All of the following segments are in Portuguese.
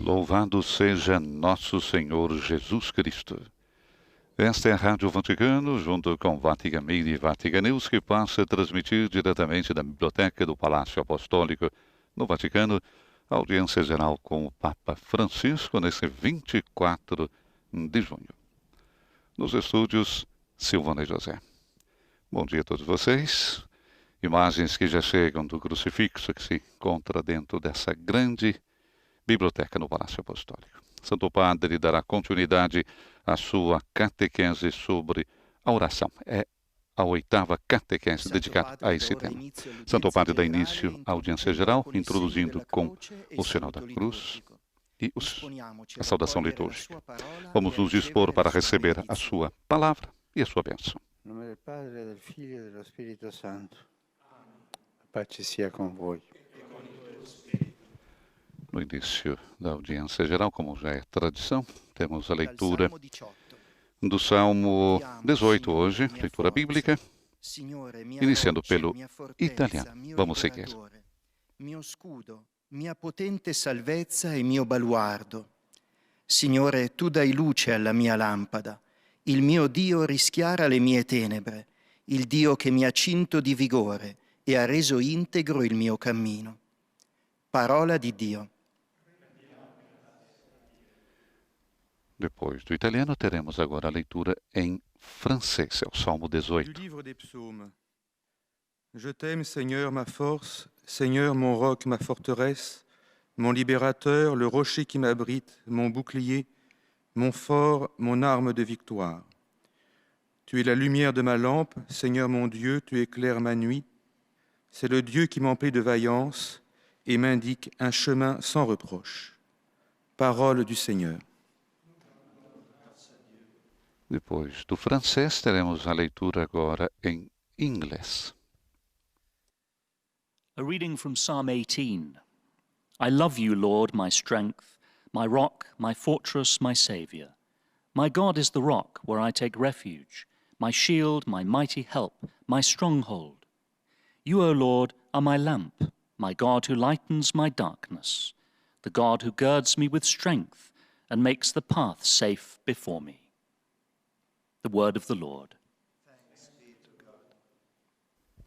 Louvado seja nosso Senhor Jesus Cristo. Esta é a Rádio Vaticano, junto com Vatican Media e Vatican News, que passa a transmitir diretamente da Biblioteca do Palácio Apostólico, no Vaticano, a audiência geral com o Papa Francisco, nesse 24 de junho. Nos estúdios, Silvana e José. Bom dia a todos vocês. Imagens que já chegam do crucifixo que se encontra dentro dessa grande biblioteca no Palácio Apostólico. Santo Padre dará continuidade à sua catequese sobre a oração. É a 8ª catequese dedicada a esse tema. Santo Padre dá início à audiência geral, introduzindo com o sinal da cruz e a saudação litúrgica. Vamos nos dispor para receber a sua palavra e a sua bênção. Em nome do Padre, do Filho e do Espírito Santo. A paz sia com voi. No início da audiência geral, como já é tradição, temos a leitura do Salmo 18 hoje, leitura bíblica, iniciando pelo italiano. Vamos seguir. Mio scudo, mia potente salvezza e mio baluardo. Signore, tu dai luce alla mia lampada. Il mio Dio rischiara le mie tenebre, il Dio che mi ha cinto di vigore e ha reso integro il mio cammino. Parola di Dio. Depois do italiano, teremos agora a leitura em francês, é o Salmo 18. Du livre des psaumes. Je t'aime, Seigneur, ma force, Seigneur, mon roc, ma forteresse, mon libérateur, le rocher qui m'abrite, mon bouclier, mon fort, mon arme de victoire. Tu es la lumière de ma lampe, Seigneur mon Dieu, tu éclaires ma nuit. C'est le Dieu qui m'emplit de vaillance et m'indique un chemin sans reproche. Parole du Seigneur. Depois do francês, teremos a leitura agora em inglês. A reading from Psalm 18. I love you, Lord, my strength, my rock, my fortress, my Saviour. My God is the rock where I take refuge, my shield, my mighty help, my stronghold. You, O Lord, are my lamp, my God who lightens my darkness, the God who girds me with strength and makes the path safe before me. The word of the Lord.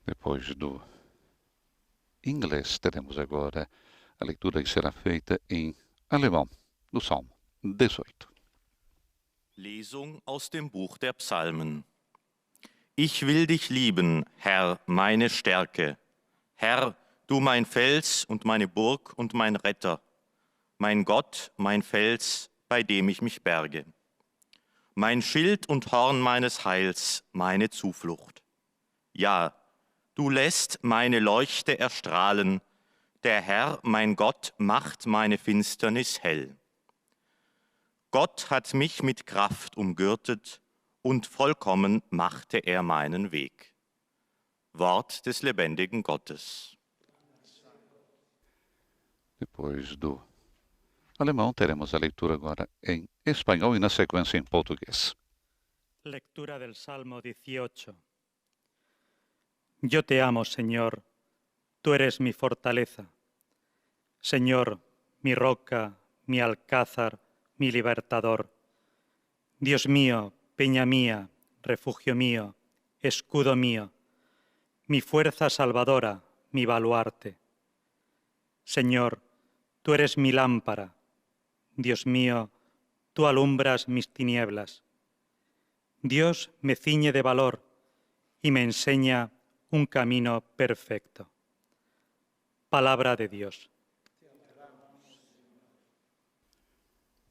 Depois do inglês, teremos agora a leitura que será feita em alemão, do Salmo 18. Lesung aus dem Buch der Psalmen. Ich will dich lieben, Herr, meine Stärke. Herr, du mein Fels und meine Burg und mein Retter. Mein Gott, mein Fels, bei dem ich mich berge. Mein Schild und Horn meines Heils, meine Zuflucht. Ja, du lässt meine Leuchte erstrahlen. Der Herr, mein Gott, macht meine Finsternis hell. Gott hat mich mit Kraft umgürtet und vollkommen machte er meinen Weg. Wort des lebendigen Gottes. Depois do alemão, teremos a leitura agora em espanhol e na sequência em português. Lectura del Salmo 18. Yo te amo, Señor, tú eres mi fortaleza. Señor, mi roca, mi alcázar, mi libertador. Dios mío, peña mía, refugio mío, escudo mío, mi fuerza salvadora, mi baluarte. Señor, tú eres mi lámpara. Dios mío, tú alumbras mis tinieblas. Dios me ciñe de valor y me enseña un camino perfecto. Palabra de Dios.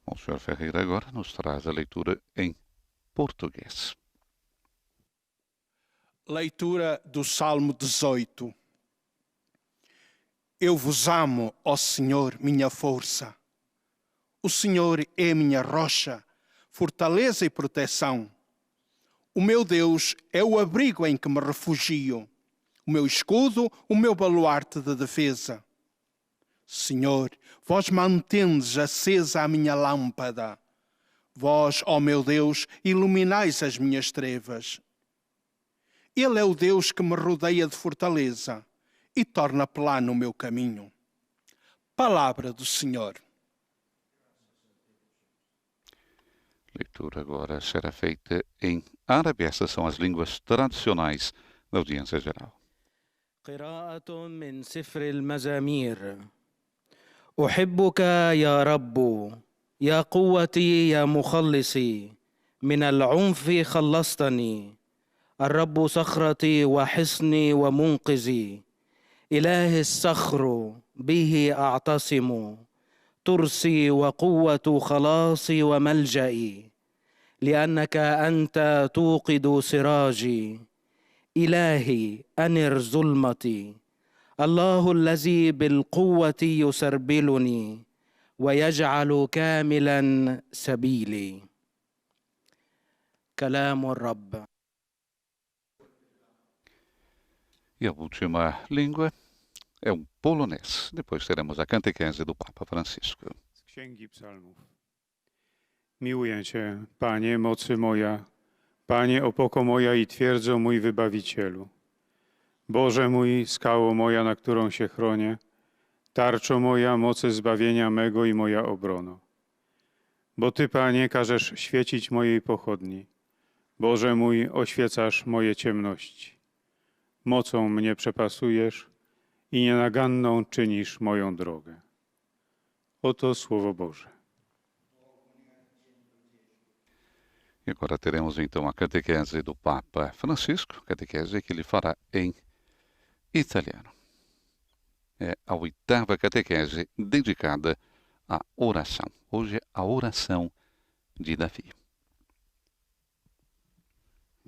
O Sr. Ferreira agora nos traz a leitura em português. Leitura do Salmo 18. Eu vos amo, ó Senhor, minha força. O Senhor é minha rocha, fortaleza e proteção. O meu Deus é o abrigo em que me refugio, o meu escudo, o meu baluarte de defesa. Senhor, vós mantendes acesa a minha lâmpada. Vós, ó meu Deus, iluminais as minhas trevas. Ele é o Deus que me rodeia de fortaleza e torna plano o meu caminho. Palavra do Senhor. leitura agora será feita em árabe. Essas são as línguas tradicionais da audiência geral. قراءة من سفر المزامير. أحبك يا رب، يا قوتي يا مخلصي، من العنف خلصتني، الرب صخرتي وحصني ومنقذي، إله الصخر به أعتصم، ترسي وقوة خلاصي وملجئي، لأنك أنت توقد سراجي، إلهي أنر ظلمتي، الله الذي بالقوة يسربلني ويجعل كاملا سبيلي. كلام الرب. E a última língua é um polonês. Depois teremos a catequese do Papa Francisco. Z Księgi Psalmów. Miłuję Cię, Panie, mocy moja, Panie, opoko moja i twierdzo mój Wybawicielu. Boże mój, skało moja, na którą się chronię, tarczo moja, mocy zbawienia mego i moja obrono. Bo Ty, Panie, każesz świecić mojej pochodni. Boże mój, oświecasz moje ciemności. Mocą mnie przepasujesz i nienaganną czynisz moją drogę. Oto Słowo Boże. E agora teremos então a catequese do Papa Francisco, catequese que ele fará em italiano. É a oitava catequese dedicada à oração. Hoje é a oração de Davi.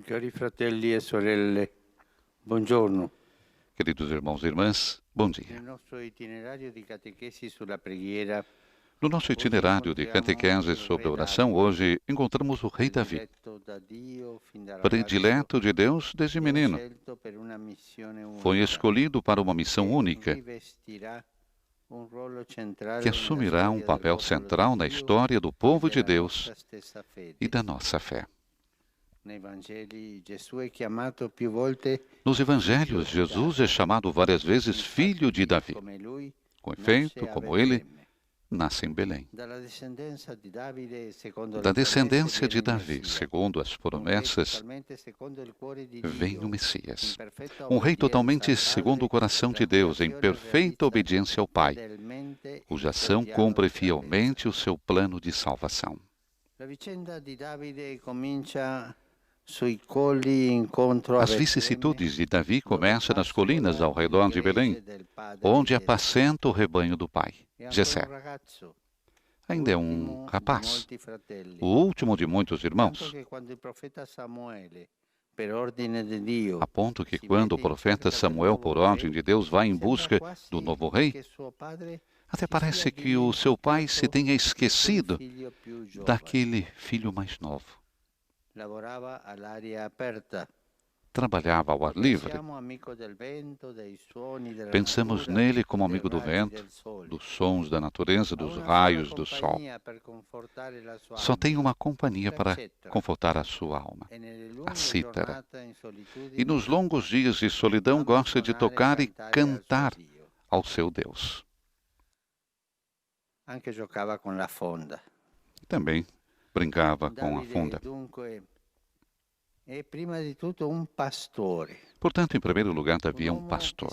Cari fratelli e sorelle, buongiorno. Queridos irmãos e irmãs, bom dia. Nel nostro itinerario di catechesi sulla preghiera, No nosso itinerário de catequese sobre oração, hoje encontramos o rei Davi, predileto de Deus desde menino. Foi escolhido para uma missão única, que assumirá um papel central na história do povo de Deus e da nossa fé. Nos evangelhos, Jesus é chamado várias vezes filho de Davi. Com efeito, como ele, nasce em Belém. Da descendência de Davi, segundo as promessas, vem o Messias. Um rei totalmente segundo o coração de Deus, em perfeita obediência ao Pai, cuja ação cumpre fielmente o seu plano de salvação. As vicissitudes de Davi começam nas colinas ao redor de Belém, onde apacenta o rebanho do pai, Jessé. Ainda é um rapaz, o último de muitos irmãos, a ponto que quando o profeta Samuel, por ordem de Deus, vai em busca do novo rei, até parece que o seu pai se tenha esquecido daquele filho mais novo. Trabalhava ao ar livre. Pensamos nele como amigo do vento, dos sons da natureza, dos raios do sol. Só tem uma companhia para confortar a sua alma, a cítara. E nos longos dias de solidão gosta de tocar e cantar ao seu Deus. Também brincava com a funda. Portanto, em primeiro lugar, Davi é um pastor.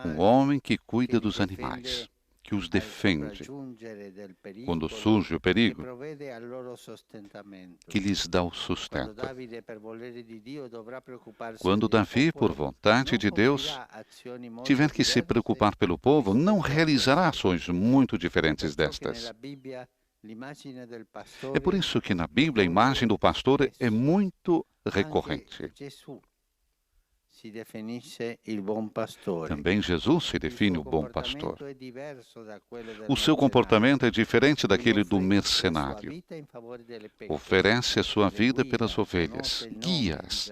Um homem que cuida dos animais, que os defende quando surge o perigo, que lhes dá o sustento. Quando Davi, por vontade de Deus, tiver que se preocupar pelo povo, não realizará ações muito diferentes destas. É por isso que na Bíblia a imagem do pastor é muito recorrente. Também Jesus se define o bom pastor. O seu comportamento é diferente daquele do mercenário. Oferece a sua vida pelas ovelhas, guia-as.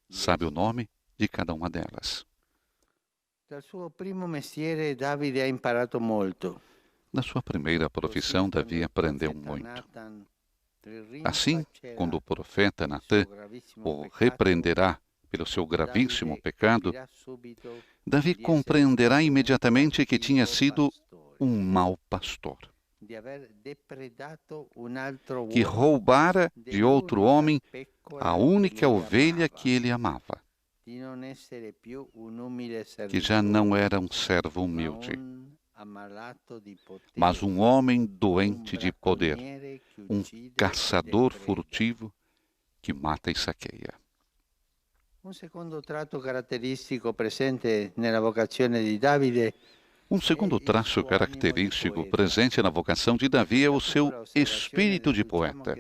Sabe o nome de cada uma delas. Na sua primeira profissão, Davi aprendeu muito. Assim, quando o profeta Natã o repreenderá pelo seu gravíssimo pecado, Davi compreenderá imediatamente que tinha sido um mau pastor. que roubara de outro homem a única ovelha que ele amava, que já não era um servo humilde, mas um homem doente de poder, um caçador furtivo que mata e saqueia. Un secondo tratto caratteristico presente nella vocazione di Davide Um segundo traço característico presente na vocação de Davi é o seu espírito de poeta.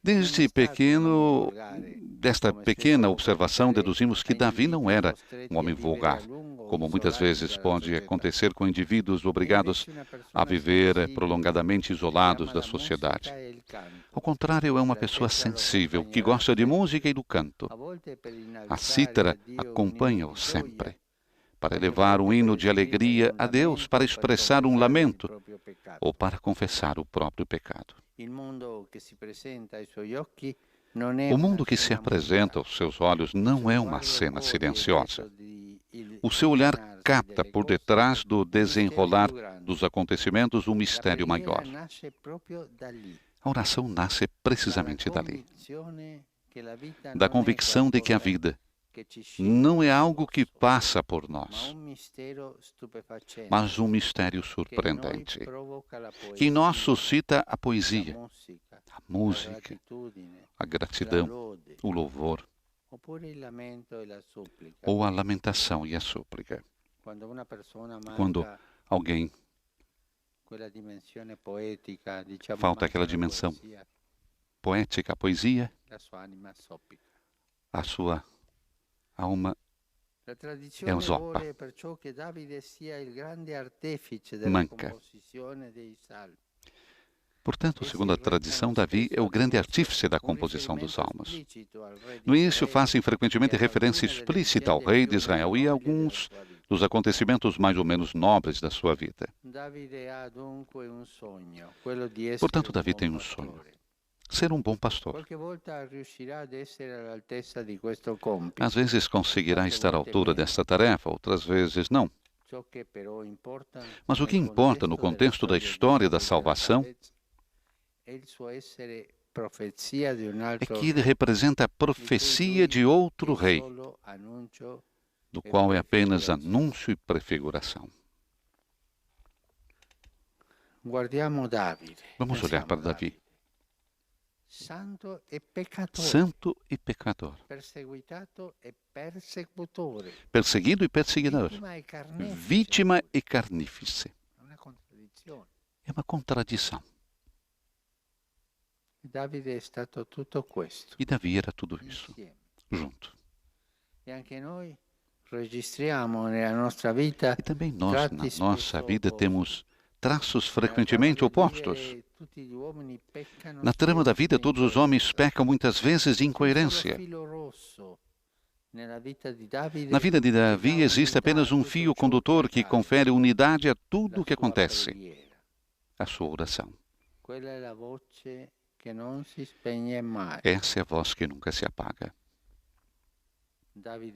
Desde pequeno, desta pequena observação, deduzimos que Davi não era um homem vulgar, como muitas vezes pode acontecer com indivíduos obrigados a viver prolongadamente isolados da sociedade. Ao contrário, é uma pessoa sensível, que gosta de música e do canto. A cítara acompanha-o sempre, para elevar um hino de alegria a Deus, para expressar um lamento ou para confessar o próprio pecado. O mundo que se apresenta aos seus olhos não é uma cena silenciosa. O seu olhar capta por detrás do desenrolar dos acontecimentos um mistério maior. A oração nasce precisamente dali, da convicção de que a vida não é algo que passa por nós, mas um mistério surpreendente, que em nós suscita a poesia, a música, a gratidão, o louvor, ou a lamentação e a súplica. Quando alguém falta aquela dimensão poética, a poesia, a sua alma zoppa, manca. Portanto, segundo a tradição, Davi é o grande artífice da composição dos salmos. No início, fazem frequentemente referência explícita ao rei de Israel e a alguns dos acontecimentos mais ou menos nobres da sua vida. Portanto, Davi tem um sonho: ser um bom pastor. Às vezes conseguirá estar à altura desta tarefa, outras vezes não. Mas o que importa no contexto da história da salvação é que ele representa a profecia de outro rei, do qual é apenas anúncio e prefiguração. Vamos olhar para Davi. Santo e pecador, perseguido e perseguidor, vítima e carnífice. É uma contradição. E Davi era tudo isso, junto. E também nós, na nossa vida, temos traços frequentemente opostos. Na trama da vida, todos os homens pecam muitas vezes de incoerência. Na vida de Davi existe apenas um fio condutor que confere unidade a tudo o que acontece: a sua oração. Essa é a voz que nunca se apaga. Davi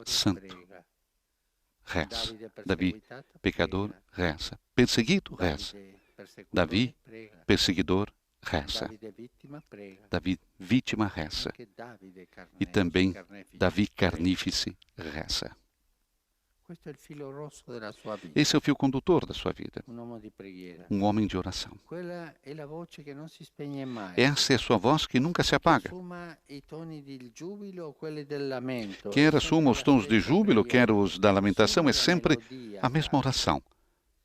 santo, reza. Davi, pecador, reza. Perseguido, reza. Davi, perseguidor, reza. Davi, vítima, reza. E também Davi, carnífice, reza. Esse é o fio condutor da sua vida. Um homem de oração. Essa é a sua voz que nunca se apaga. Quer assuma os tons de júbilo, quer os da lamentação, é sempre a mesma oração.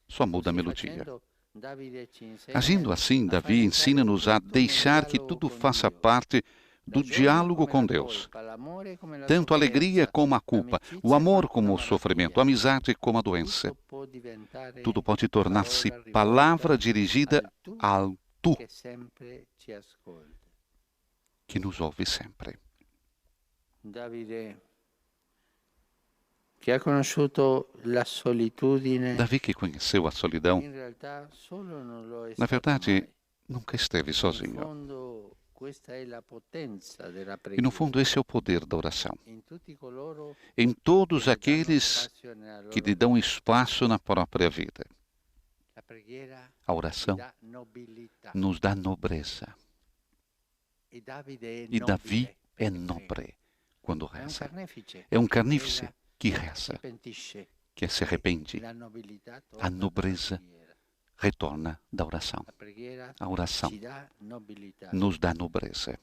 Só muda a melodia. Agindo assim, Davi ensina-nos a deixar que tudo faça parte do diálogo com Deus. Tanto a alegria como a culpa, o amor como o sofrimento, a amizade como a doença. Tudo pode tornar-se palavra dirigida ao Tu, que nos ouve sempre. Davi, que conheceu a solidão, na verdade, nunca esteve sozinho. E, no fundo, esse é o poder da oração. Em todos aqueles que lhe dão espaço na própria vida. A oração nos dá nobreza. E Davi é nobre quando reza. É um carnífice que reza, que se arrepende. A nobreza retorna da oração. A oração nos dá nobreza.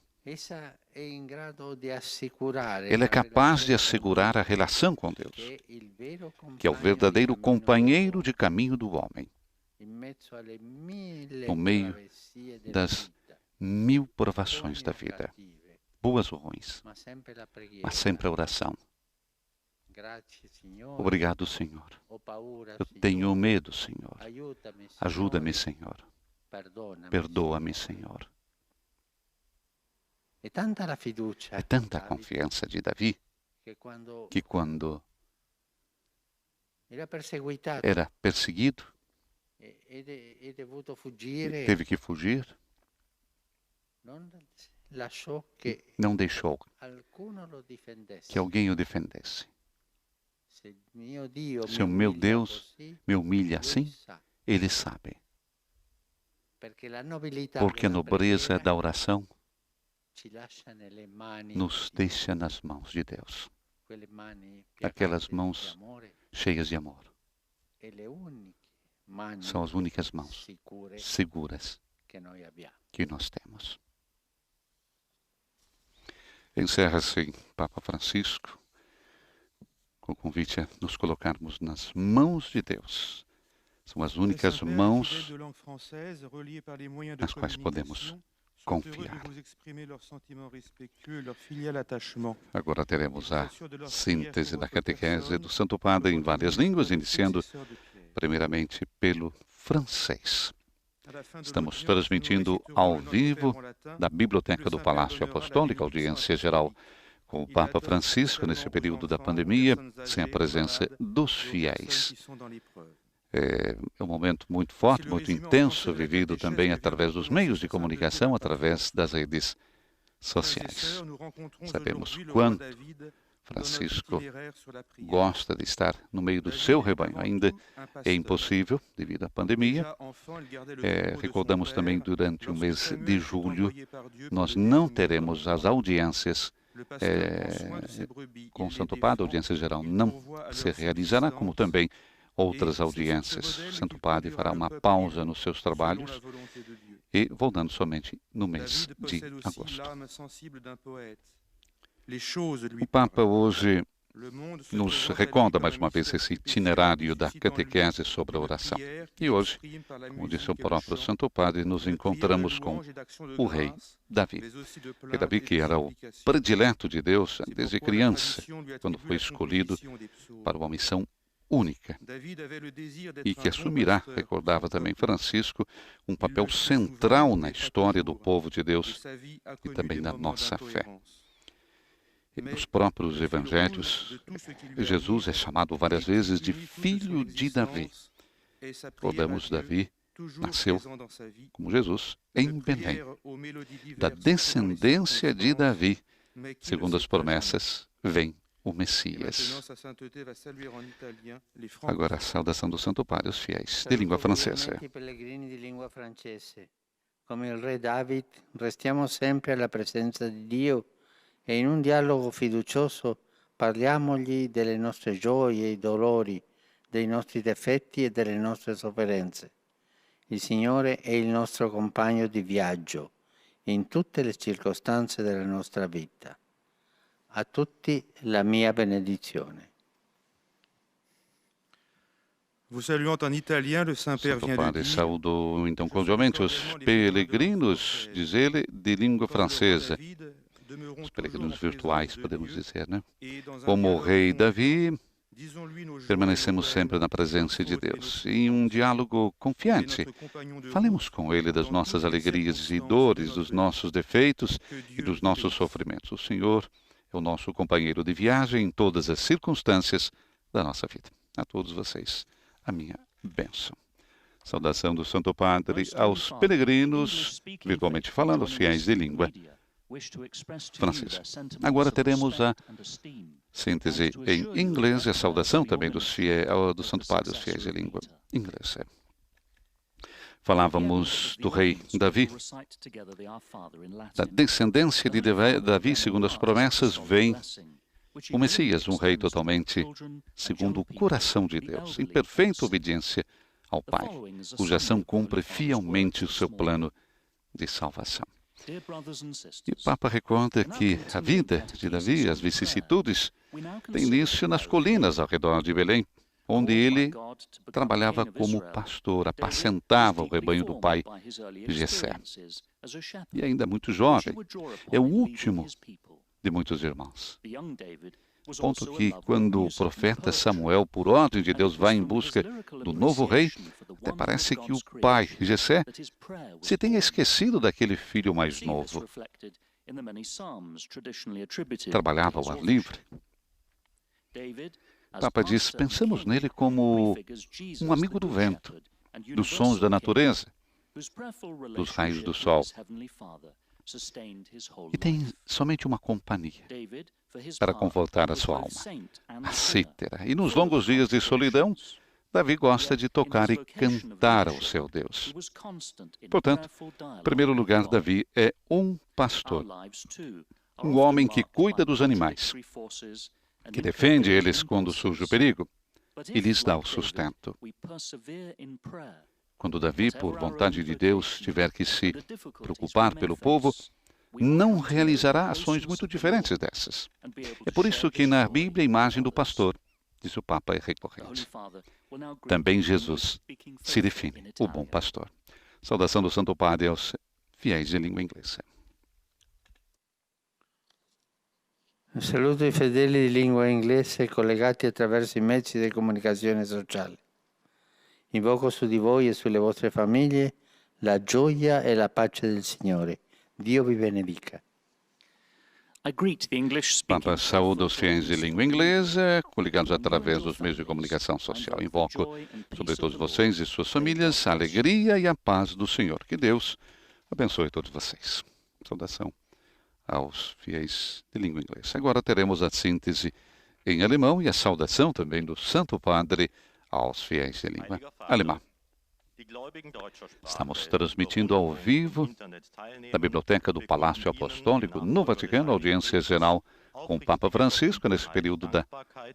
Ela é capaz de assegurar a relação com Deus, que é o verdadeiro companheiro de caminho do homem, no meio das 1000 provações da vida, boas ou ruins, mas sempre a oração. Obrigado, Senhor. Eu tenho medo, Senhor. Ajuda-me, Senhor. Perdoa-me, Senhor. É tanta a confiança de Davi que quando era perseguido, teve que fugir, não deixou que alguém o defendesse. Se o meu Deus me humilha assim, Ele sabe. Porque a nobreza da oração nos deixa nas mãos de Deus. Aquelas mãos cheias de amor. São as únicas mãos seguras que nós temos. Encerra-se Papa Francisco com o convite a nos colocarmos nas mãos de Deus. São as únicas mãos nas quais podemos confiar. Agora teremos a síntese da catequese do Santo Padre em várias línguas, iniciando primeiramente pelo francês. Estamos transmitindo ao vivo da Biblioteca do Palácio Apostólico, audiência geral com o Papa Francisco nesse período da pandemia, sem a presença dos fiéis. É um momento muito forte, muito intenso, vivido também através dos meios de comunicação, através das redes sociais. Sabemos quanto Francisco gosta de estar no meio do seu rebanho. Ainda é impossível devido à pandemia. Recordamos também durante o mês de julho, nós não teremos as audiências com o Santo Padre, a audiência geral não se realizará, como também outras audiências. O Santo Padre fará uma pausa nos seus trabalhos e voltando somente no mês de agosto. O Papa hoje nos recorda mais uma vez esse itinerário da catequese sobre a oração. E hoje, como disse o próprio Santo Padre, nos encontramos com o rei Davi. E Davi, que era o predileto de Deus desde criança, quando foi escolhido para uma missão única, e que assumirá, recordava também Francisco, um papel central na história do povo de Deus e também na nossa fé. E nos próprios evangelhos, Jesus é chamado várias vezes de filho de Davi. Recordamos, Davi nasceu, como Jesus, em Belém, da descendência de Davi. Segundo as promessas, vem o Messias. Agora a saudação do Santo Padre aos fiéis de língua francesa. Come il re David, restiamo sempre alla presenza di Dio e in un dialogo fiducioso parliamogli delle nostre gioie e dolori, dei nostri difetti e delle nostre sofferenze. Il Signore è il nostro compagno di viaggio in tutte le circostanze della nostra vita. A tutti la mia benedizione. Vous saluant en italien, le Saint-Père Santo vient de Padre dire: saudou então cordialmente os peregrinos, diz ele, de língua francesa. Os peregrinos virtuais, podemos dizer, né? Como o rei Davi, permanecemos sempre na presença de Deus. Em um diálogo confiante, falemos com Ele das nossas alegrias e dores, dos nossos defeitos e dos nossos sofrimentos. O Senhor é o nosso companheiro de viagem em todas as circunstâncias da nossa vida. A todos vocês, a minha bênção. Saudação do Santo Padre aos peregrinos, virtualmente falando, aos fiéis de língua francesa. Agora teremos a síntese em inglês e a saudação também do Santo Padre aos fiéis de língua inglesa. Falávamos do rei Davi. Da descendência de Davi, segundo as promessas, vem o Messias, um rei totalmente segundo o coração de Deus, em perfeita obediência ao Pai, cuja ação cumpre fielmente o seu plano de salvação. E o Papa recorda que a vida de Davi, as vicissitudes, tem início nas colinas ao redor de Belém, onde ele trabalhava como pastor, apacentava o rebanho do pai Jessé. E ainda muito jovem, é o último de muitos irmãos. Ponto que, quando o profeta Samuel, por ordem de Deus, vai em busca do novo rei, até parece que o pai, Jessé, se tenha esquecido daquele filho mais novo. Trabalhava ao ar livre. O Papa diz, pensamos nele como um amigo do vento, dos sons da natureza, dos raios do sol. E tem somente uma companhia para confortar a sua alma, a cítara. E nos longos dias de solidão, Davi gosta de tocar e cantar ao seu Deus. Portanto, em primeiro lugar, Davi é um pastor, um homem que cuida dos animais, que defende eles quando surge o perigo e lhes dá o sustento. Quando Davi, por vontade de Deus, tiver que se preocupar pelo povo, não realizará ações muito diferentes dessas. É por isso que na Bíblia a imagem do pastor, diz o Papa, é recorrente. Também Jesus se define o bom pastor. Saudação do Santo Padre aos fiéis de língua inglesa. Saluto i fedeli di lingua inglese collegati attraverso i mezzi di comunicazione sociale. Invoco su di voi e sulle vostre famiglie la gioia e la pace del Signore. Dio vi benedica. Papa saúda os fiéis de língua inglesa, coligados através dos meios de comunicação social. Invoco sobre todos vocês e suas famílias a alegria e a paz do Senhor. Que Deus abençoe todos vocês. Saudação aos fiéis de língua inglesa. Agora teremos a síntese em alemão e a saudação também do Santo Padre aos fiéis de língua alemã. Estamos transmitindo ao vivo da Biblioteca do Palácio Apostólico no Vaticano, audiência geral com o Papa Francisco nesse período da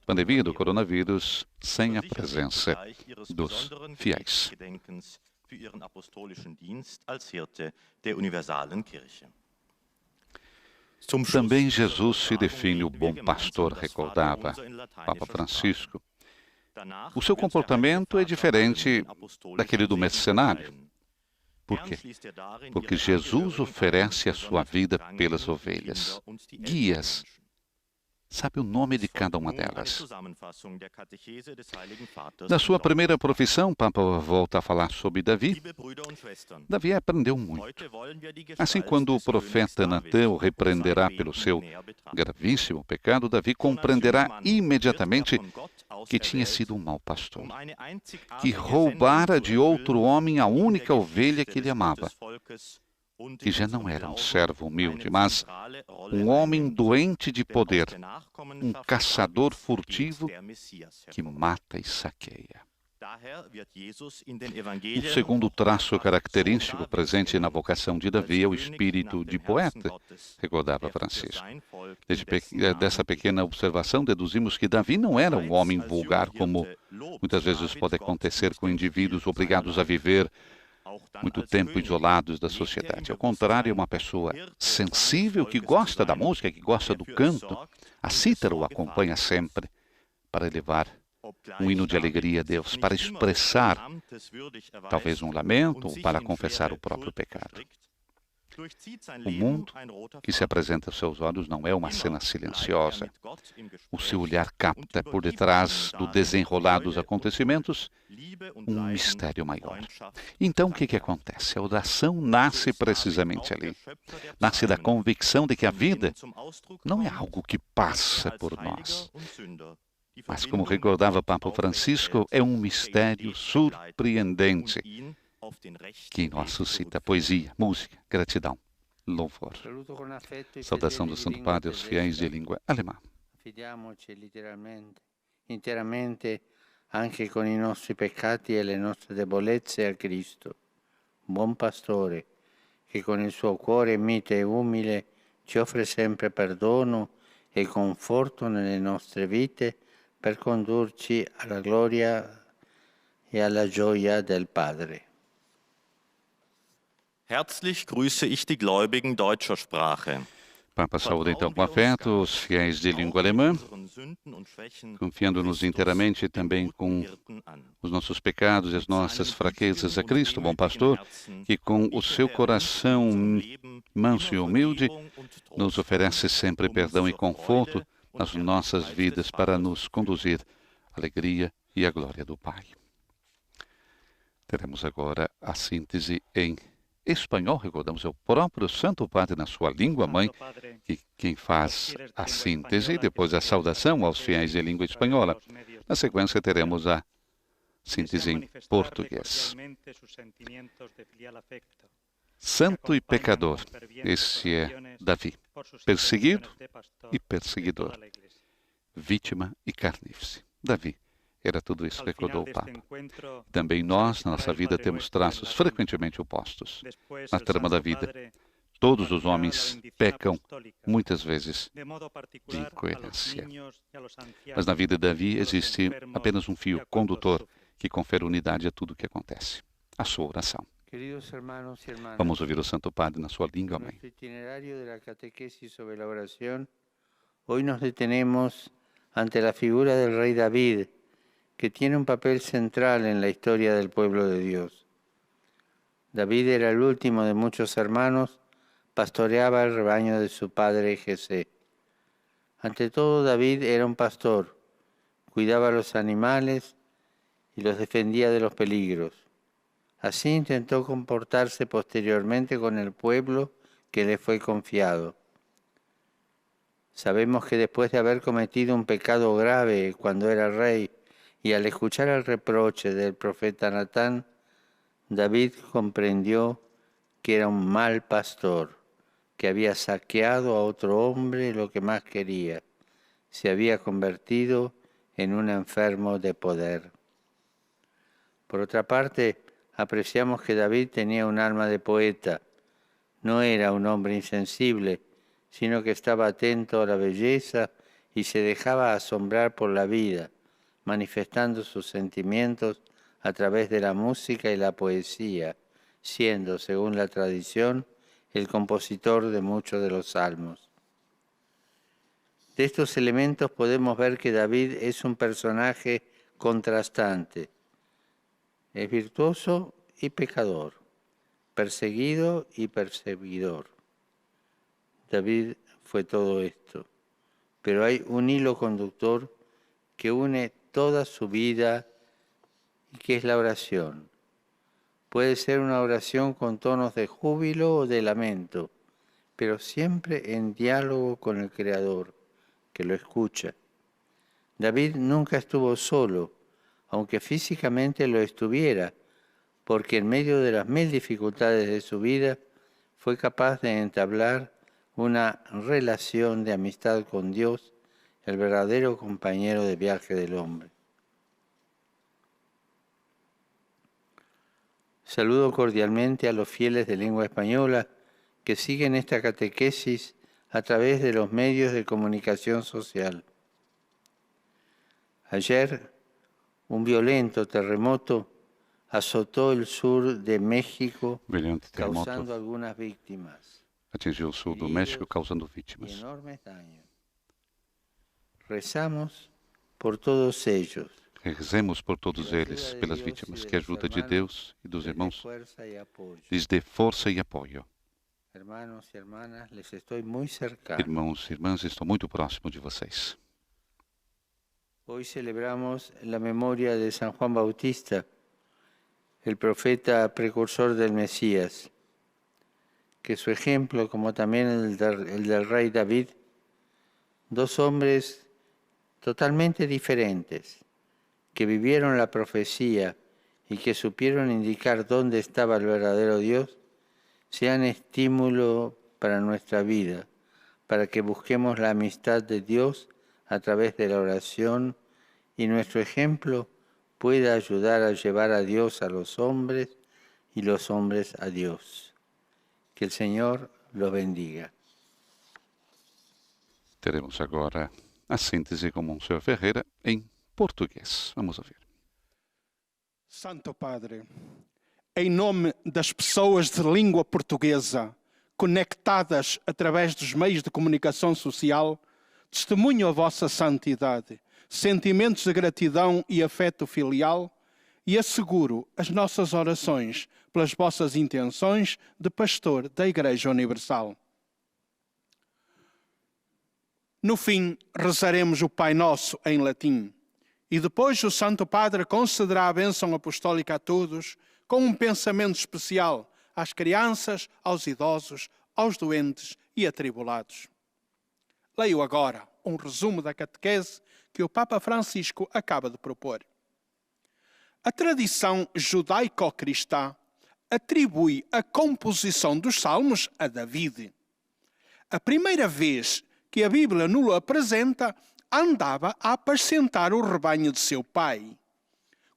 pandemia do coronavírus, sem a presença dos fiéis. Também Jesus se define o bom pastor, recordava Papa Francisco. O seu comportamento é diferente daquele do mercenário. Por quê? Porque Jesus oferece a sua vida pelas ovelhas, guias. Sabe o nome de cada uma delas. Na sua primeira profissão, o Papa volta a falar sobre Davi. Davi aprendeu muito. Assim, quando o profeta Natã o repreenderá pelo seu gravíssimo pecado, Davi compreenderá imediatamente que tinha sido um mau pastor, que roubara de outro homem a única ovelha que ele amava, que já não era um servo humilde, mas um homem doente de poder, um caçador furtivo que mata e saqueia. O segundo traço característico presente na vocação de Davi é o espírito de poeta, recordava Francisco. Dessa pequena observação, deduzimos que Davi não era um homem vulgar, como muitas vezes pode acontecer com indivíduos obrigados a viver muito tempo isolados da sociedade. Ao contrário, é uma pessoa sensível que gosta da música, que gosta do canto. A cítara o acompanha sempre para elevar um hino de alegria a Deus, para expressar talvez um lamento ou para confessar o próprio pecado. O mundo que se apresenta aos seus olhos não é uma cena silenciosa. O seu olhar capta, por detrás do desenrolar dos acontecimentos, um mistério maior. Então, o que acontece? A oração nasce precisamente ali. Nasce da convicção de que a vida não é algo que passa por nós. Mas, como recordava Papa Francisco, é um mistério surpreendente que nos suscita poesia, música, gratidão, louvor. Saudação do Santo Padre aos fiéis de língua alemã. Affidiamoci interamente, anche con i nostri peccati e le nostre debolezze a Cristo. buon pastore, che con il suo cuore mite e umile ci offre sempre perdono e conforto nelle nostre vite per condurci alla gloria e alla gioia del Padre. Herzlich grüße ich die Gläubigen deutscher Sprache. Papa saúda então com afeto os fiéis de língua alemã, confiando-nos inteiramente também com os nossos pecados e as nossas fraquezas a Cristo, bom pastor, que com o seu coração manso e humilde nos oferece sempre perdão e conforto nas nossas vidas para nos conduzir à alegria e à glória do Pai. Teremos agora a síntese em espanhol, recordamos, é o próprio Santo Padre na sua língua mãe, que quem faz a síntese e depois a saudação aos fiéis de língua espanhola. Na sequência teremos a síntese em português. Santo e pecador, esse é Davi, perseguido e perseguidor, vítima e carnífice. Davi era tudo isso, recordou o Papa. Também nós, na nossa vida, temos traços frequentemente opostos. Na trama da vida, todos os homens pecam, muitas vezes, de incoerência. Mas na vida de Davi existe apenas um fio condutor que confere unidade a tudo o que acontece: a sua oração. Vamos ouvir o Santo Padre na sua língua mãe. No itinerário da catequese sobre a oração, hoje nos detenemos ante a figura do rei David, que tiene un papel central en la historia del pueblo de Dios. David era el último de muchos hermanos, pastoreaba el rebaño de su padre Jesé. Ante todo, David era un pastor, cuidaba a los animales y los defendía de los peligros. Así intentó comportarse posteriormente con el pueblo que le fue confiado. Sabemos que después de haber cometido un pecado grave cuando era rey, y al escuchar el reproche del profeta Natán, David comprendió que era un mal pastor, que había saqueado a otro hombre lo que más quería. Se había convertido en un enfermo de poder. Por otra parte, apreciamos que David tenía un alma de poeta. No era un hombre insensible, sino que estaba atento a la belleza y se dejaba asombrar por la vida, manifestando sus sentimientos a través de la música y la poesía, siendo, según la tradición, el compositor de muchos de los salmos. De estos elementos podemos ver que David es un personaje contrastante. Es virtuoso y pecador, perseguido y perseguidor. David fue todo esto, pero hay un hilo conductor que une toda su vida y que es la oración. Puede ser una oración con tonos de júbilo o de lamento, pero siempre en diálogo con el Creador, que lo escucha. David nunca estuvo solo, aunque físicamente lo estuviera, porque en medio de las mil dificultades de su vida fue capaz de entablar una relación de amistad con Dios, el verdadero compañero de viaje del hombre. Saludo cordialmente a los fieles de lengua española que siguen esta catequesis a través de los medios de comunicación social. Ayer, un violento terremoto azotó el sur de México, causando algunas víctimas. Atingiu o sul do México, causando vítimas. Enormes daños. Rezamos por todos ellos. Rezemos por todos eles, pelas vítimas, que a ajuda de Deus e dos irmãos lhes dê força e apoio. Irmãos e irmãs, les estou muito cercano. Irmãos e irmãs, estou muito próximo de vocês. Hoje celebramos a memória de San Juan Bautista, o profeta precursor del Mesías, que su ejemplo, como también el del rey David, dos hombres totalmente diferentes, que vivieron la profecía y que supieron indicar dónde estaba el verdadero Dios, sean estímulo para nuestra vida, para que busquemos la amistad de Dios a través de la oración y nuestro ejemplo pueda ayudar a llevar a Dios a los hombres y los hombres a Dios. Que el Señor lo bendiga. Teremos agora a síntese com Monsenhor Ferreira em português. Vamos ouvir. Santo Padre, em nome das pessoas de língua portuguesa, conectadas através dos meios de comunicação social, testemunho a vossa santidade, sentimentos de gratidão e afeto filial e asseguro as nossas orações pelas vossas intenções de pastor da Igreja Universal. No fim, rezaremos o Pai Nosso em latim e depois o Santo Padre concederá a bênção apostólica a todos com um pensamento especial às crianças, aos idosos, aos doentes e atribulados. Leio agora um resumo da catequese que o Papa Francisco acaba de propor. A tradição judaico-cristã atribui a composição dos salmos a David. A primeira vez que a Bíblia nos apresenta, andava a apacentar o rebanho de seu pai.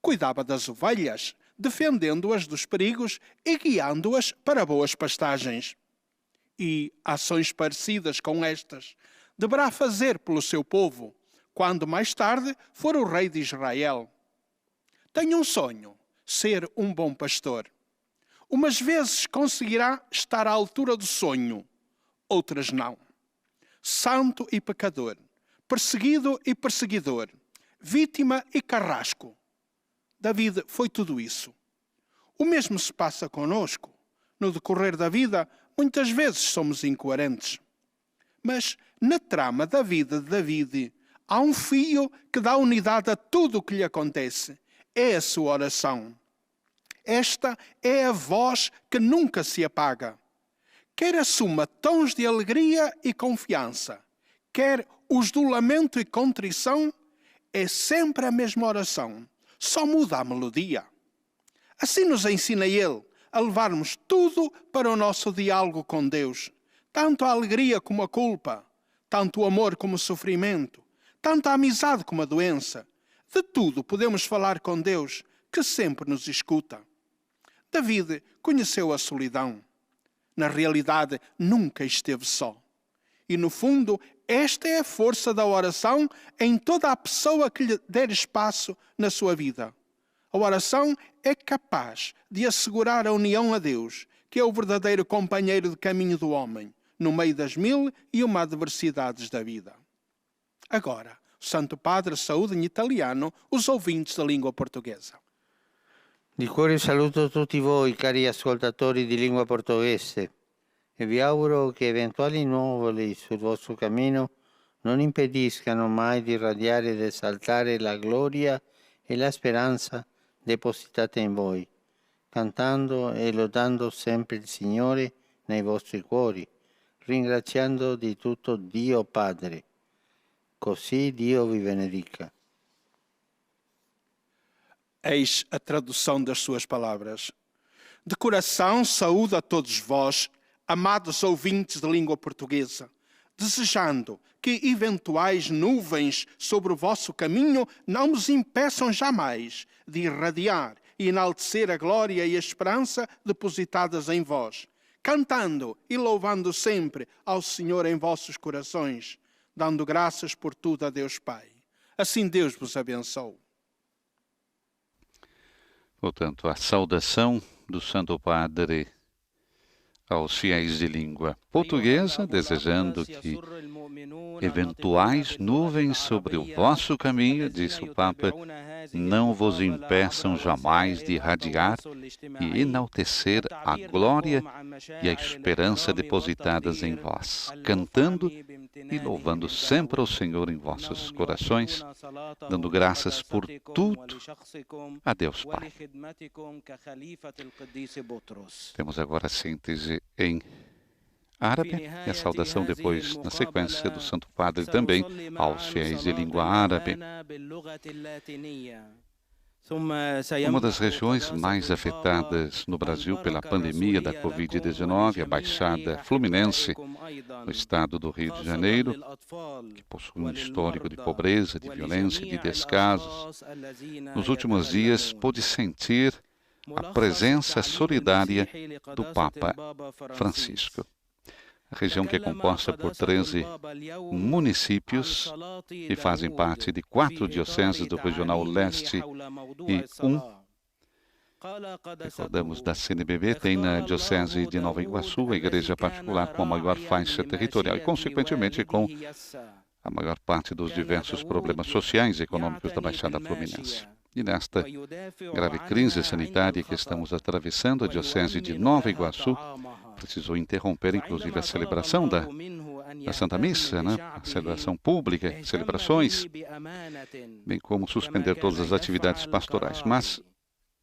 Cuidava das ovelhas, defendendo-as dos perigos e guiando-as para boas pastagens. E ações parecidas com estas deverá fazer pelo seu povo, quando mais tarde for o rei de Israel. Tenho um sonho, ser um bom pastor. Umas vezes conseguirá estar à altura do sonho, outras não. Santo e pecador, perseguido e perseguidor, vítima e carrasco. David foi tudo isso. O mesmo se passa conosco. No decorrer da vida, muitas vezes somos incoerentes. Mas na trama da vida de David, há um fio que dá unidade a tudo o que lhe acontece. É a sua oração. Esta é a voz que nunca se apaga. Quer assuma tons de alegria e confiança, quer os do lamento e contrição, é sempre a mesma oração, só muda a melodia. Assim nos ensina ele a levarmos tudo para o nosso diálogo com Deus, tanto a alegria como a culpa, tanto o amor como o sofrimento, tanto a amizade como a doença. De tudo podemos falar com Deus, que sempre nos escuta. David conheceu a solidão. Na realidade, nunca esteve só. E, no fundo, esta é a força da oração em toda a pessoa que lhe der espaço na sua vida. A oração é capaz de assegurar a união a Deus, que é o verdadeiro companheiro de caminho do homem, no meio das 1001 adversidades da vida. Agora, o Santo Padre saúda em italiano os ouvintes da língua portuguesa. Di cuore saluto tutti voi, cari ascoltatori di lingua portoghese, e vi auguro che eventuali nuvoli sul vostro cammino non impediscano mai di irradiare ed esaltare la gloria e la speranza depositate in voi, cantando e lodando sempre il Signore nei vostri cuori, ringraziando di tutto Dio Padre. Così Dio vi benedica. Eis a tradução das suas palavras. De coração saúdo a todos vós, amados ouvintes de língua portuguesa, desejando que eventuais nuvens sobre o vosso caminho não vos impeçam jamais de irradiar e enaltecer a glória e a esperança depositadas em vós, cantando e louvando sempre ao Senhor em vossos corações, dando graças por tudo a Deus Pai. Assim Deus vos abençoe. Portanto, a saudação do Santo Padre aos fiéis de língua portuguesa, desejando que eventuais nuvens sobre o vosso caminho, disse o Papa, não vos impeçam jamais de irradiar e enaltecer a glória e a esperança depositadas em vós, cantando e louvando sempre ao Senhor em vossos corações, dando graças por tudo a Deus Pai. Temos agora a síntese em árabe e a saudação depois, na sequência, do Santo Padre também aos fiéis de língua árabe. Uma das regiões mais afetadas no Brasil pela pandemia da Covid-19, a Baixada Fluminense, no estado do Rio de Janeiro, que possui um histórico de pobreza, de violência e de descasos, nos últimos dias pôde sentir a presença solidária do Papa Francisco. A região que é composta por 13 municípios e fazem parte de 4 dioceses do Regional Leste e 1. Recordamos da CNBB, tem na Diocese de Nova Iguaçu a igreja particular com a maior faixa territorial e, consequentemente, com a maior parte dos diversos problemas sociais e econômicos da Baixada Fluminense. E nesta grave crise sanitária que estamos atravessando, a Diocese de Nova Iguaçu precisou interromper, inclusive, a celebração da Santa Missa, a celebração pública, celebrações, bem como suspender todas as atividades pastorais. Mas,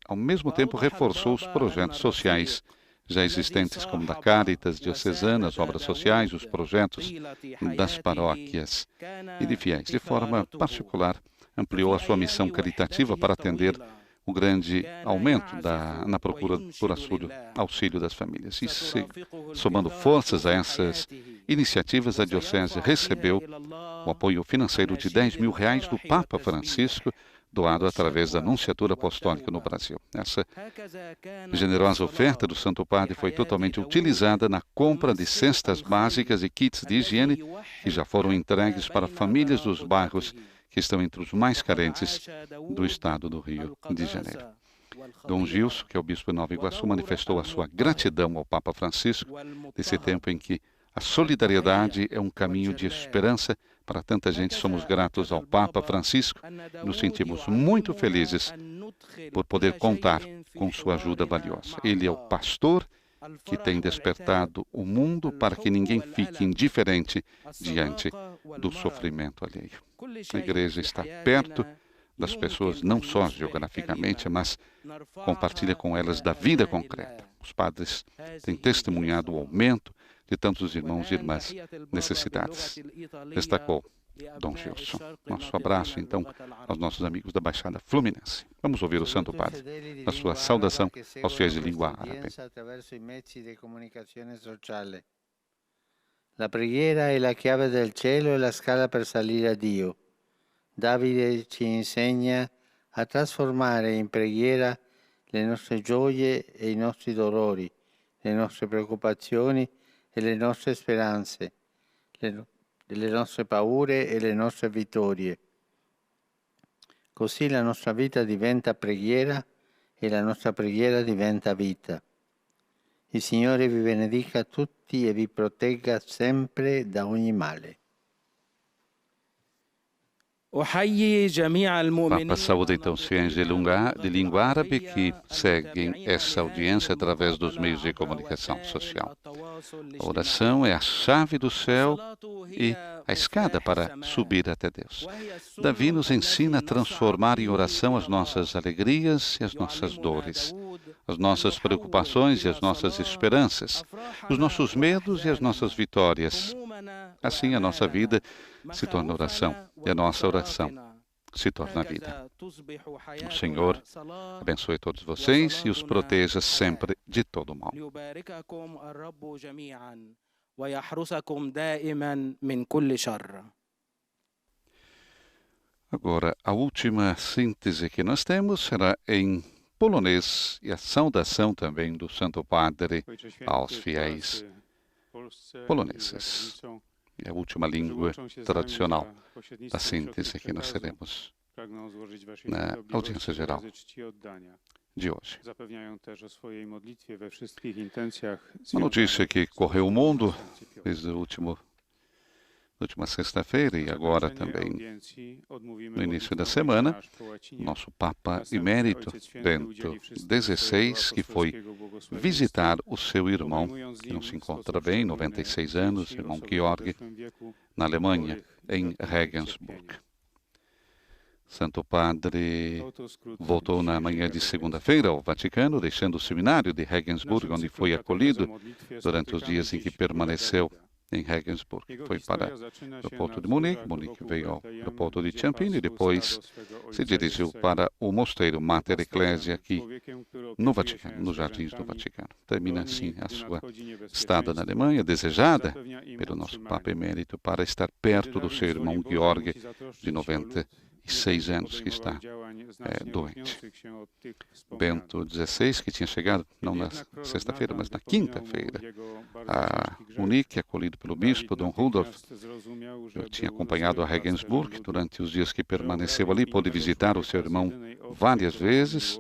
ao mesmo tempo, reforçou os projetos sociais já existentes, como da Caritas diocesana, as obras sociais, os projetos das paróquias e de fiéis. De forma particular, ampliou a sua missão caritativa para atender o grande aumento na procura por auxílio das famílias. E somando forças a essas iniciativas, a Diocese recebeu o apoio financeiro de R$10 mil do Papa Francisco, doado através da Nunciatura Apostólica no Brasil. Essa generosa oferta do Santo Padre foi totalmente utilizada na compra de cestas básicas e kits de higiene que já foram entregues para famílias dos bairros que estão entre os mais carentes do estado do Rio de Janeiro. Dom Gilson, que é o bispo de Nova Iguaçu, manifestou a sua gratidão ao Papa Francisco nesse tempo em que a solidariedade é um caminho de esperança para tanta gente. Somos gratos ao Papa Francisco e nos sentimos muito felizes por poder contar com sua ajuda valiosa. Ele é o pastor que tem despertado o mundo para que ninguém fique indiferente diante do sofrimento alheio. A igreja está perto das pessoas, não só geograficamente, mas compartilha com elas da vida concreta. Os padres têm testemunhado o aumento de tantos irmãos e irmãs necessitadas. Destacou Dom Gilson. Nosso abraço, então, aos nossos amigos da Baixada Fluminense. Vamos ouvir o Santo Padre na sua saudação aos fiéis de língua árabe. La preghiera è la chiave del cielo e la scala per salire a Dio. Davide ci insegna a trasformare in preghiera le nostre gioie e i nostri dolori, le nostre preoccupazioni e le nostre speranze, le nostre paure e le nostre vittorie. Così la nostra vita diventa preghiera e la nostra preghiera diventa vita. Il Signore vi benedica tutti e vi protegga sempre da ogni male. Papa saúda então os fiéis de língua árabe que seguem essa audiência através dos meios de comunicação social. A oração é a chave do céu e a escada para subir até Deus. Davi nos ensina a transformar em oração as nossas alegrias e as nossas dores, as nossas preocupações e as nossas esperanças, os nossos medos e as nossas vitórias. Assim, a nossa vida se torna oração e a nossa oração se torna vida. O Senhor abençoe todos vocês e os proteja sempre de todo mal. Agora, a última síntese que nós temos será em polonês e a saudação também do Santo Padre aos fiéis poloneses. É a última língua tradicional da síntese que nós teremos na audiência geral de hoje. Uma notícia que correu o mundo desde a última sexta-feira e agora também no início da semana, nosso Papa Emérito Bento XVI, que foi visitar o seu irmão, que não se encontra bem, 96 anos, irmão Georg, na Alemanha, em Regensburg. Santo Padre voltou na manhã de segunda-feira ao Vaticano, deixando o seminário de Regensburg, onde foi acolhido durante os dias em que permaneceu em Regensburg. Foi para o aeroporto de Munique, Munique veio ao aeroporto de Ciampino e depois se dirigiu para o mosteiro Mater Ecclesia aqui no Vaticano, nos jardins do Vaticano. Termina assim a sua estada na Alemanha, desejada pelo nosso Papa Emérito para estar perto do seu irmão Georg, de 96 anos, que está doente. Bento XVI, que tinha chegado, não na sexta-feira, mas na quinta-feira, a Munique, acolhido pelo bispo, Dom Rudolf, eu tinha acompanhado a Regensburg durante os dias que permaneceu ali, pôde visitar o seu irmão várias vezes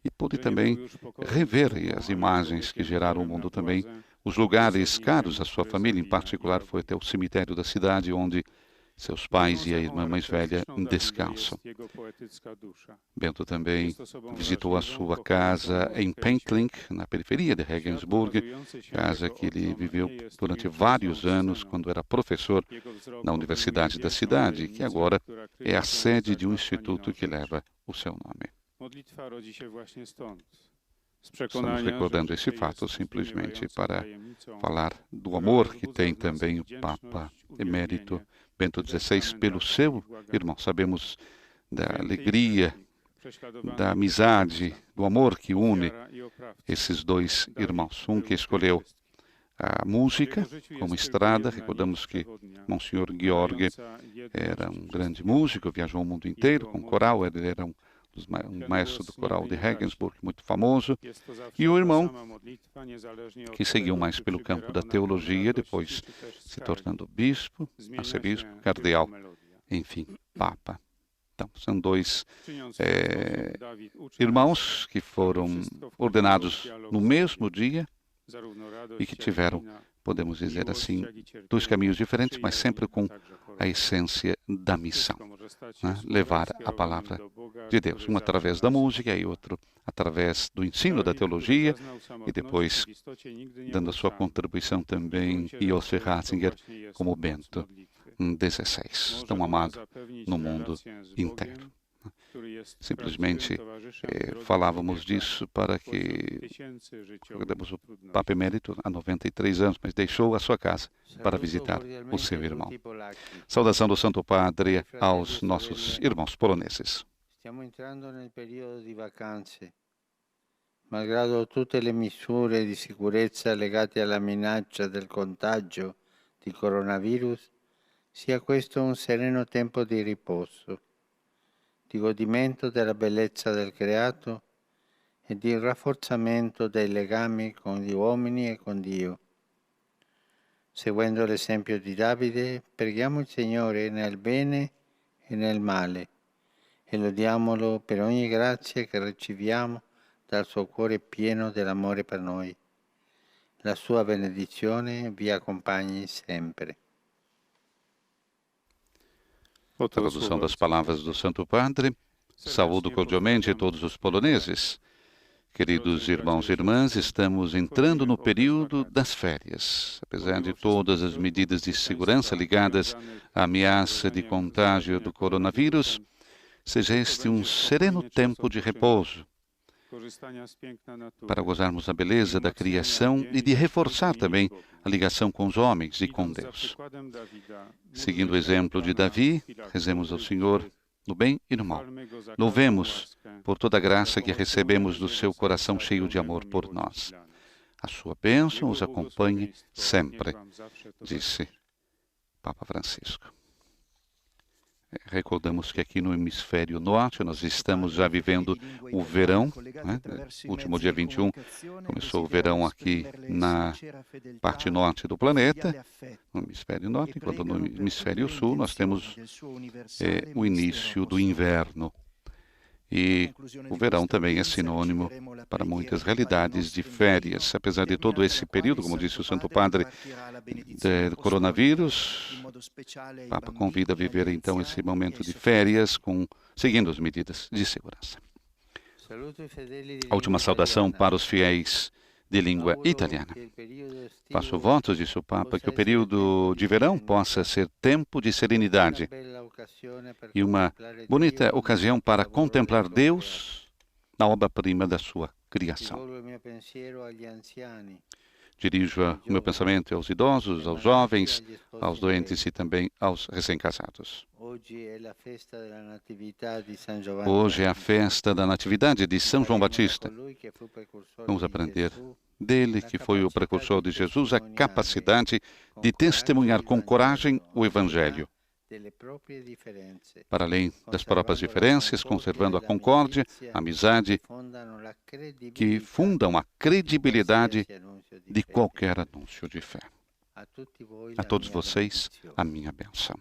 e pôde também rever as imagens que geraram o mundo também, os lugares caros à sua família, em particular foi até o cemitério da cidade, onde seus pais e a irmã mais velha descansam. Bento também visitou a sua casa em Pentling, na periferia de Regensburg, casa que ele viveu durante vários anos quando era professor na universidade da cidade, que agora é a sede de um instituto que leva o seu nome. Estamos recordando esse fato simplesmente para falar do amor que tem também o Papa Emérito Bento XVI pelo seu irmão. Sabemos da alegria, da amizade, do amor que une esses dois irmãos. Um que escolheu a música como estrada. Recordamos que Monsenhor Georg era um grande músico, viajou o mundo inteiro com coral, ele era um maestro do coral de Regensburg, muito famoso, e o irmão que seguiu mais pelo campo da teologia, depois se tornando bispo, arcebispo, cardeal, enfim, papa. Então, são dois irmãos que foram ordenados no mesmo dia e que tiveram, podemos dizer assim, dois caminhos diferentes, mas sempre com a essência da missão, né? Levar a palavra de Deus, um através da música e outro através do ensino da teologia, e depois dando a sua contribuição também Josef Ratzinger como Bento XVI, tão amado no mundo inteiro. Simplesmente falávamos disso para que recordemos o Papa Emérito há 93 anos, mas deixou a sua casa para visitar o seu irmão. Saudação do Santo Padre aos nossos irmãos poloneses. Stiamo entrando nel periodo di vacanze. Malgrado tutte le misure di sicurezza legate alla minaccia del contagio di coronavirus, sia questo un sereno tempo di riposo, di godimento della bellezza del creato e di rafforzamento dei legami con gli uomini e con Dio. Seguendo l'esempio di Davide, preghiamo il Signore nel bene e nel male e lodiamolo per ogni grazia che riceviamo dal suo cuore pieno dell'amore per noi. La sua benedizione vi accompagni sempre. Tradução das palavras do Santo Padre. Saúdo cordialmente todos os poloneses. Queridos irmãos e irmãs, estamos entrando no período das férias. Apesar de todas as medidas de segurança ligadas à ameaça de contágio do coronavírus, seja este um sereno tempo de repouso, para gozarmos a beleza da criação e de reforçar também a ligação com os homens e com Deus. Seguindo o exemplo de Davi, rezemos ao Senhor no bem e no mal. Louvemos por toda a graça que recebemos do seu coração cheio de amor por nós. A sua bênção os acompanhe sempre, disse Papa Francisco. Recordamos que aqui no hemisfério norte nós estamos já vivendo o verão, né? Último dia 21 começou o verão aqui na parte norte do planeta, no hemisfério norte, enquanto no hemisfério sul nós temos o início do inverno. E o verão também é sinônimo para muitas realidades de férias. Apesar de todo esse período, como disse o Santo Padre, do coronavírus, o Papa convida a viver então esse momento de férias seguindo as medidas de segurança. A última saudação para os fiéis de língua italiana. Faço votos, disse o Papa, que o período de verão possa ser tempo de serenidade e uma bonita ocasião para contemplar Deus na obra-prima da sua criação. Dirijo o meu pensamento aos idosos, aos jovens, aos doentes e também aos recém-casados. Hoje é a festa da Natividade de São João Batista. Vamos aprender dele, que foi o precursor de Jesus, a capacidade de testemunhar com coragem o Evangelho Para além das próprias diferenças, conservando a concórdia, a amizade, que fundam a credibilidade de qualquer anúncio de fé. A todos vocês, a minha bênção.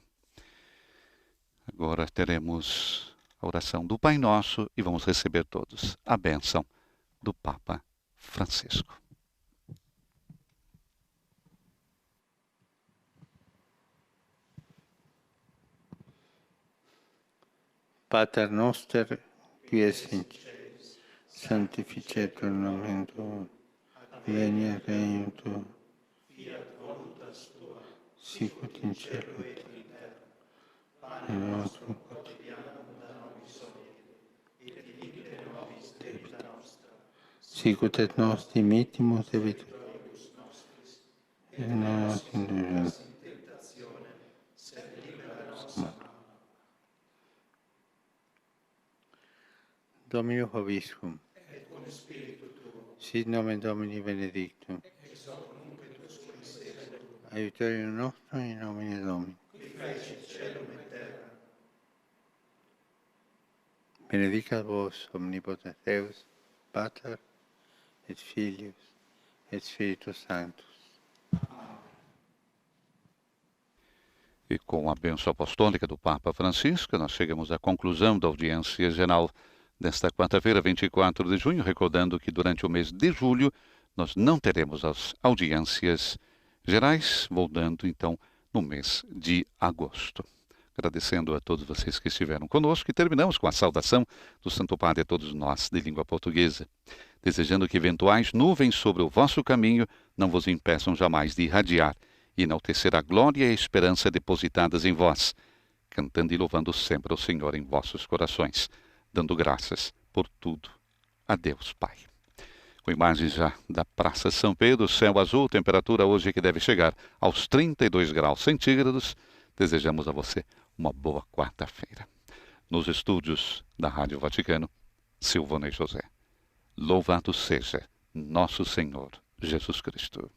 Agora teremos a oração do Pai Nosso e vamos receber todos a bênção do Papa Francisco. Pater noster, qui es in celis, sanctificetur nomen tuum, veniat regnum tuum, fiat voluntas tua, sicut in cielo et in terra. Panem nostrum quotidianum da nobis hodie, et dimitte nobis debita nostra, sicut et nos dimittimus debitoribus nostris, et ne nos inducas in tentationem, sed libera nos a malo. Dominus vobiscum, et cum spiritu tuo, sit nomen Domini benedictum, ex hoc nunc et usque in seculum, aiuterium nostrum in nomine Domini, qui fecit caelum et terra. Benedicat vos omnipotens Deus, Pater, et Filius, et Spiritus Sanctus. E com a bênção apostólica do Papa Francisco, nós chegamos à conclusão da audiência geral desta quarta-feira, 24 de junho, recordando que durante o mês de julho nós não teremos as audiências gerais, voltando então no mês de agosto. Agradecendo a todos vocês que estiveram conosco e terminamos com a saudação do Santo Padre a todos nós de língua portuguesa, desejando que eventuais nuvens sobre o vosso caminho não vos impeçam jamais de irradiar e enaltecer a glória e a esperança depositadas em vós, cantando e louvando sempre o Senhor em vossos corações, dando graças por tudo a Deus Pai. Com imagens já da Praça São Pedro, céu azul, temperatura hoje que deve chegar aos 32 graus centígrados, desejamos a você uma boa quarta-feira. Nos estúdios da Rádio Vaticano, Silvonei José. Louvado seja nosso Senhor Jesus Cristo.